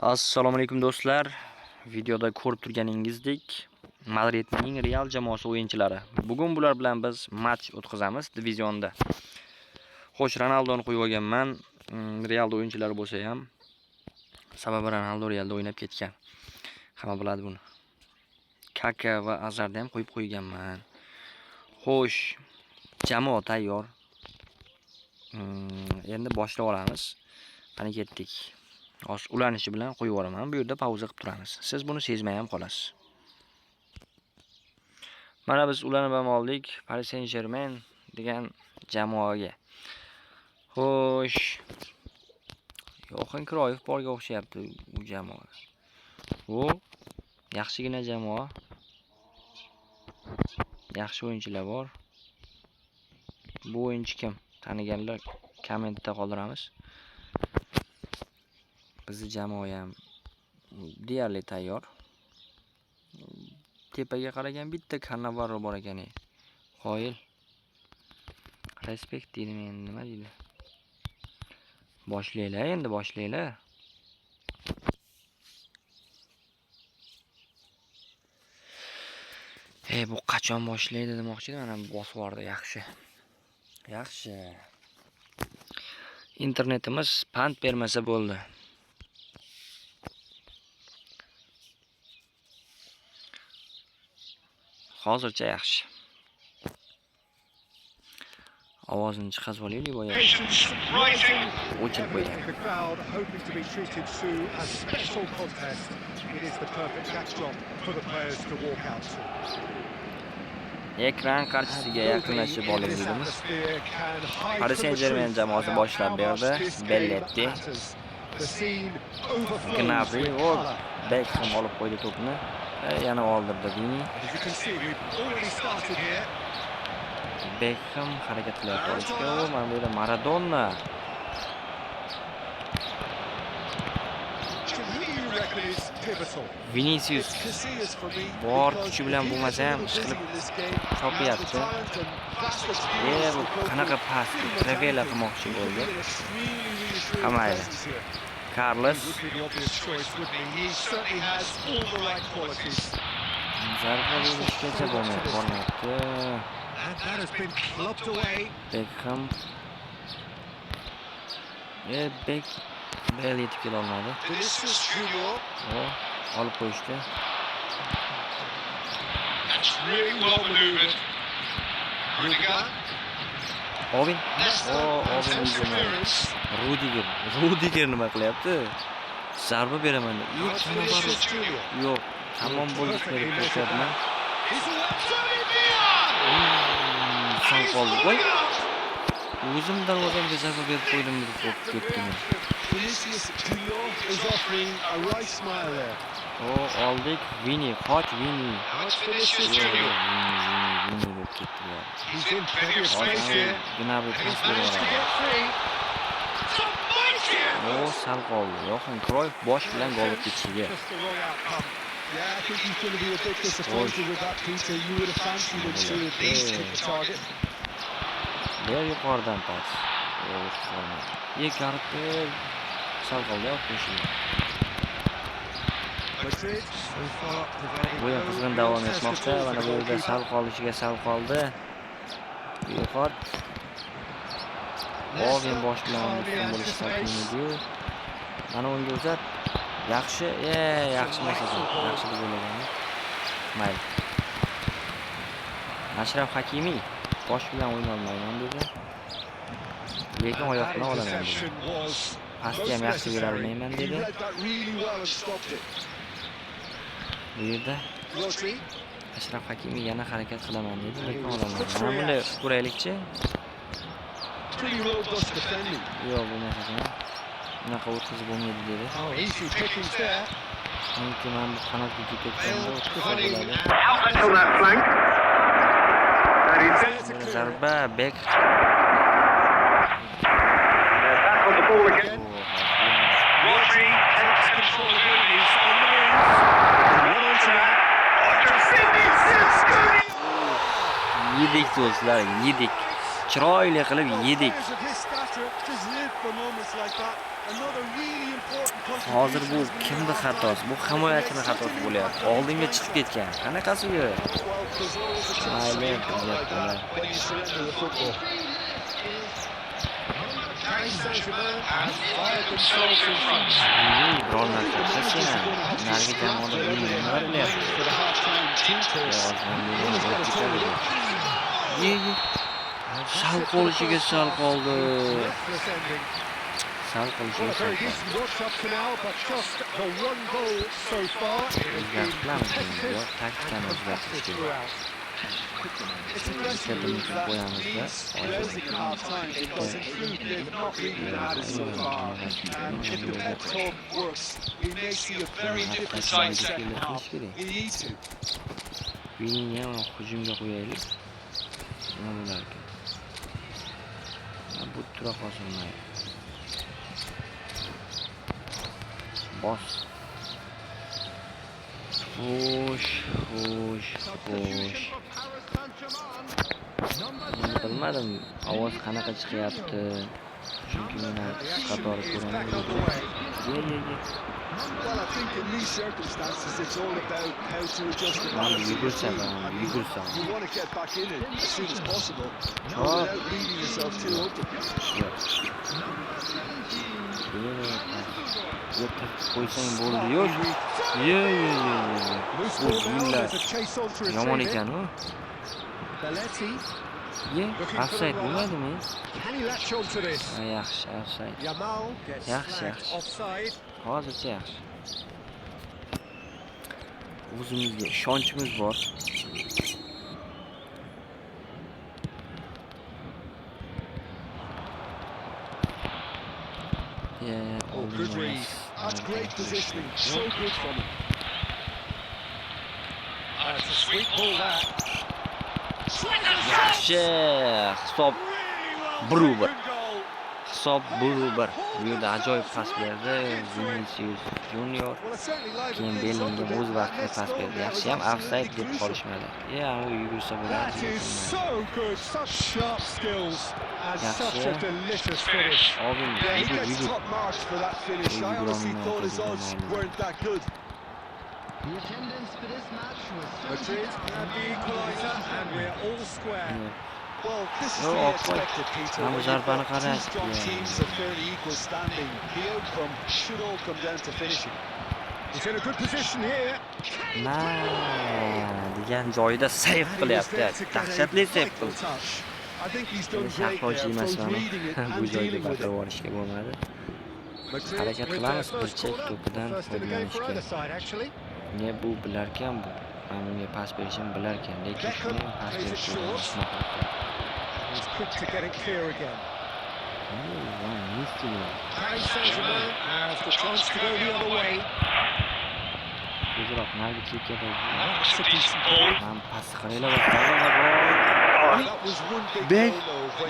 Assalomu alaykum do'stlar. Videoda ko'rib turganingizdek, Madridning Real jamoasi o'yinchilari. Bugun bular bilan biz match o'tkazamiz divizionda. Xo'sh, Ronaldoni qo'yib olganman. Realda o'yinchilari bo'lsa ham, sababi Ronaldo Realda o'ynab ketgan. Hamma biladi buni. Kaka va Azarni ham qo'yib qo'yganman. Xo'sh, jamoa tayyor. Endi boshlab olamiz. Qani ketdik. Ulanishi bilan qo'yib yuboraman. Bu yerda pauza qilib turamiz. Siz buni sezmay ham qolasiz. Mana biz ulanib ham oldik. Paris Saint-Germain degan jamoaga. Xo'sh. Yo'qin Kroyf borga o'xshayapti bu jamoa. Bu yaxshigina jamoa. Yaxshi o'yinchilar bor. Bu o'yinchi kim? Taniganlar kommentda qoldiramiz. Bizi jamoa ham deyarli tayyor. Tepaga qaragan bitta Cannavaro bor ekan. Qoyil. Respekt deydi, men nima deydi? Boshlaylar, endi boshlaylar. Bu qachon boshlaydi demoqchi edim, mana bosib yubordi, yaxshi. Yaxshi. Internetimiz pand bermasa bo'ldi. Hozircha yaxshi. Ovozini chiqazib olaylik boya. O'chirib qo'ygan. Ekran qarshisiga yaqinlashib olindik. Paris Saint-Germain jamoasi boshlab berdi. Belletti, Gnabry va Beckham olib qo'ydi to'pni. Yana oldirdi Vini. Beckham harakat qilyapti olishga. Mana bu yerda Maradona. Vinicius bor kuchi bilan bo'lmasa ham ishqilib chopyapti. Bu qanaqa pas? Travela qilmoqchi bo'ldi. Qamaydi. Carlos zarba berishgacha bormayapti. Beckham Bale yetib kela olmadi. Olib qo'yishdi. Ovin Rudiger nima qilyapti? Zarba beraman. Yo'q, tamom bo'ldi deb ko'rsatman. Sal qoldi. Voy. O'zim darvozamga zarba berib qo'ydim deb ketdim. Oldik. Vini, qoch Vini. Vini deb ketdi. Gnabry pas beradi. Sal qoldi. Yo'qin Kroyf bosh bilan gol urib ketishiga. Yuqoridan pas. Garpel sal qoldi o'qishi. O'yin qizg'in davom etmoqda. Mana bu yerda sal qoldi. Yo'qot. Ovin bosh bilan ustun bo'lish taklifini. Mana unga uzat. Yaxshi masalan. Yaxshi deb o'ylaganman. Mayli. Ashraf Hakimi bosh bilan o'yna olmayman dedi. Lekin oyoq bilan olaman dedi. Pastga ham yaxshi bera olmayman dedi. Bu yerda Ashraf Hakimi yana harakat qilaman dedi, lekin olaman. Mana bunday ko'raylikchi. Yo'q, bo'lmasa ham unaqa o'tkazib bo'lmaydi dedi. Chunki men bu qanotga ketayotganda zarba Bek. Yedik do'stlar, yedik. chiroyli qilib yedik. Hozir bu kimning xatosi? Bu himoyachining xatosi bo'lyapti. Oldinga chiqib ketgan. Qanaqasi bu? Mayli, qilyaptilar. Biror narsa qilsana. Narigi jamoada nima qilyapti? Sal qolishiga sal qoldi. Sal qolishiga sal qoldi. O'zgartiramiz. Taktikani o'zgartirish kerak. Setimizni qo'yamizda. Buyini ham hujumga qo'yaylik. Nima bo'lar ekan? Bu tura qolmaydi. Bos. Xo'sh. Bilmadim, ovoz qanaqa chiqyapti. Chunki meni qatori ko'raman. Well, I think in these circumstances it's all about how to adjust the balance. You want to get back in it as soon as possible, without leaving yourself too open. Qo'ysang bo'ldi. Yo'q. Yomon ekan u. Offside bo'lmadimi? Yaxshi, offside. Yaxshi. Hozircha yaxshi. O'zimizga ishonchimiz bor. Good read. That's great positioning. So good from him. That's a sweet ball that. Yaxshi. Hisob 1-1. Hisob 1-1. Bu yerda ajoyib pas berdi. Vinicius Junior. Keyin Bellingham o'z vaqtida pas berdi. Yaxshi ham offside deb qolishmadi. U yugursa bo'ladi. So good. Such sharp skills and such a delicious finish. He gets top marks for that finish. I honestly thought his odds weren't that good. The attendance for this match was Madrid had the equaliser and we're all square. Well, this is the expected, Peter. When you've got two strong teams of fairly equal standing, the outcome should all come down to finishing. He's in a good position here. Degan joyida save qilyapti. Dahshatli save qildi. I think he's done great there, both reading it and dealing with it. Olishga bo'lmadi. Harakat qilamiz, bir chek to'pidan foydalanishga. Ne bu bilarkan bu. Men bunga pas berishim bilarkan, lekin shuni pas berishni He's quick to get it clear again. Paris Saint-Germain has the chance to go the other way. Tezroq narigi chekkaga. That's a decent ball. Ham pas qilinglar va That was one big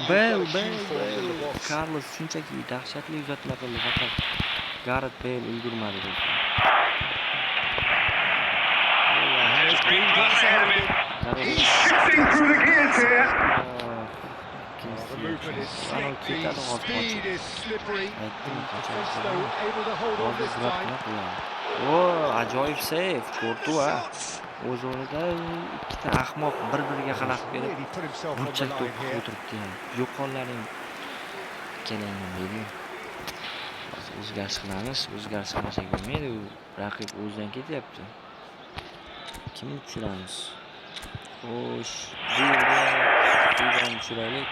goal though. Carlos shunchaki dahshatli uzatma qildi, faqat Gareth Bale ulgurmadi. He's shifting through the gears here. The movement is slick, the speed is slippery. Able to hold on this time. Ajoyib save, Courtois. O'z o'rnida ikkita ahmoq bir-biriga xalaqit berib, burchak to'pga o'tiribdi. Yo'qonlaring kelayman dedi. O'zgarish qilamiz, o'zgarish qilmasak bo'lmaydi. U raqib o'zidan ketyapti. Kimni tushiramiz? Xo'sh, bu yerga tushiraylik.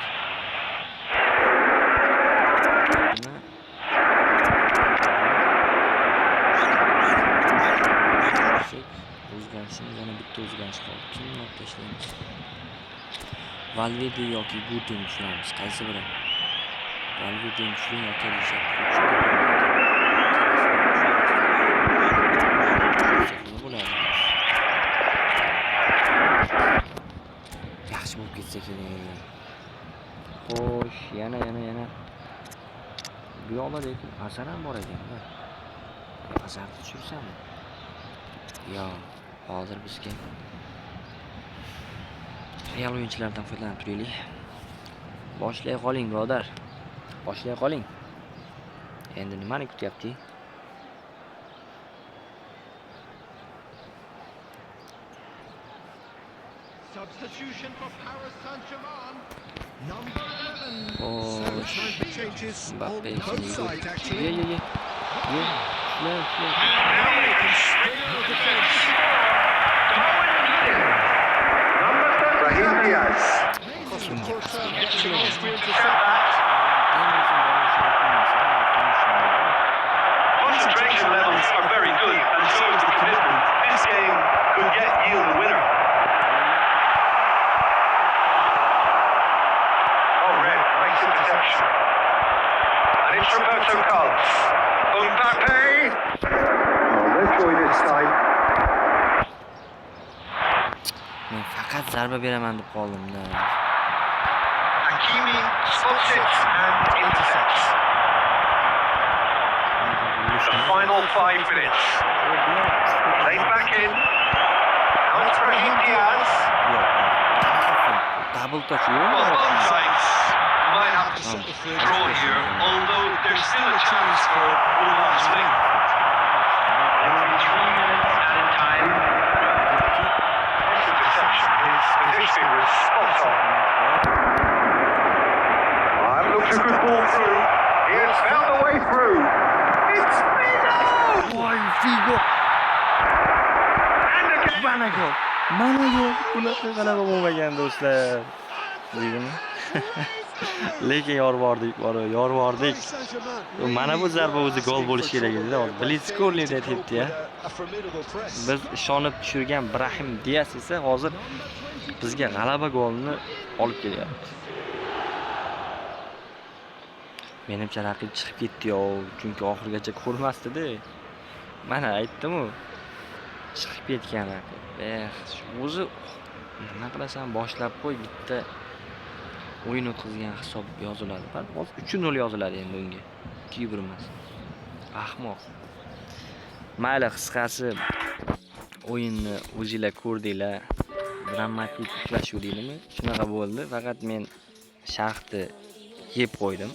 O'zgarishimiz yana bitta o'zgarish qoldi. Kimni olib tashlaymiz? Valverde yoki Gutini tushiramiz. Qaysi biri? Valverdeni tushiring yoki deyishyapti. Yaxshi bo'lib ketsa kerak. Xo'sh, yana. Bu yoqda lekin Azar ham bor ekan-da. Azarni tushirsammi? Yo'q, hozir bizga Real o'yinchilaridan foydalanib turaylik. Boshlay qoling, birodar. Boshlay qoling. Endi nimani kutyapti? Substitution for Paris Saint-Germain. Number 11. So Xo'sh. time for changes on Mbappe both seni sides, Ye, actually. ye, ye. Ye. Shulay. Now they can split the defence. Brahim Diaz. This is the first time gets an Austrian to set that. Concentration levels are very good, and so is the commitment. This game could yet yield a winner. Oh, red, nice interception. And it's Roberto Carlos. Mbappe! Oh, they're joy this time. Men faqat zarba beraman deb qoldim-da. Hakimi spots it and intercepts. The final 5 minutes. Played back in. Now it's Brahim Diaz. Double touch. Well, both sides might have to Set the fridge. draw here, although there's still a chance for one last win. Every 3 minutes added time. This interception, his positioning was spot on. Looks a good ball through. It's found a way through. It's Figo! Voy, Figo. And again. Mana gol. Bunaqa g'alaba bo'lmagan do'stlar. Deydimi? Lekin yorvordik. Paris Saint-Germain Mana bu zarba o'zi gol bo'lishi kerak edi. Blitzskorli deb aytibdi-ya. a formidable press. Biz ishonib tushirgan Brahim Diaz esa hozir bizga g'alaba golini olib kelyapti. Menimcha raqib chiqib ketdi-yo, chunki oxirigacha ko'rmasdi-da. Mana aytdim-ku. Chiqib ketgan raqib. O'zi nima qilasan, boshlab qo'y, bitta o'yin o'tkazgan hisob yoziladi. Hozir 3-0 yoziladi endi unga. 2-1 emas. Ahmoq. Mayli, qisqasi o'yinni o'zingizlar ko'rdinglar. Dramatik uchrashuv deydimi? Shunaqa bo'ldi. Faqat men sharhni yeb qo'ydim.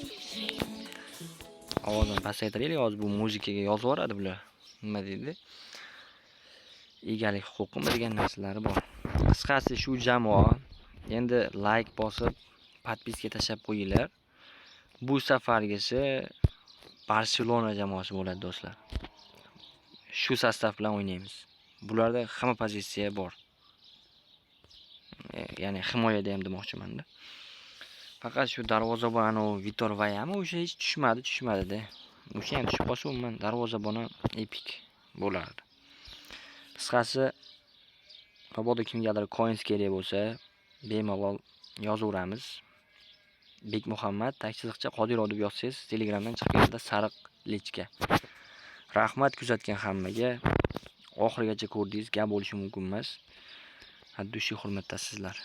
Ovozini pasaytiraylik, hozir bu muzikaga yozib yuboradi bular. Nima deydi? Egalik huquqimi degan narsalari bor. Qisqasi shu jamoa endi like bosib, podpiska tashab qo'yinglar. Bu safargisi Barselona jamoasi bo'ladi do'stlar. Shu sostav bilan o'ynaymiz. Bularda hamma pozitsiya bor. Ya'ni himoyada ham demoqchiman-da. Faqat shu darvozabon Vitor Vayami o'sha hech tushmadi-da. O'sha ham tushib qolsa umuman darvozabon epik bo'lardi. Qisqasi, mabodo kimgadir coins kerak bo'lsa, bemalol yozaveramiz. Bek Muhammad takchiziqcha Qodirov deb yozsangiz, Telegramdan chiqib keladi sariq lechka. Rahmat kuzatgan hammaga. Oxirigacha ko'rdingiz, gap bo'lishi mumkin emas. Haddushi hurmatda sizlar.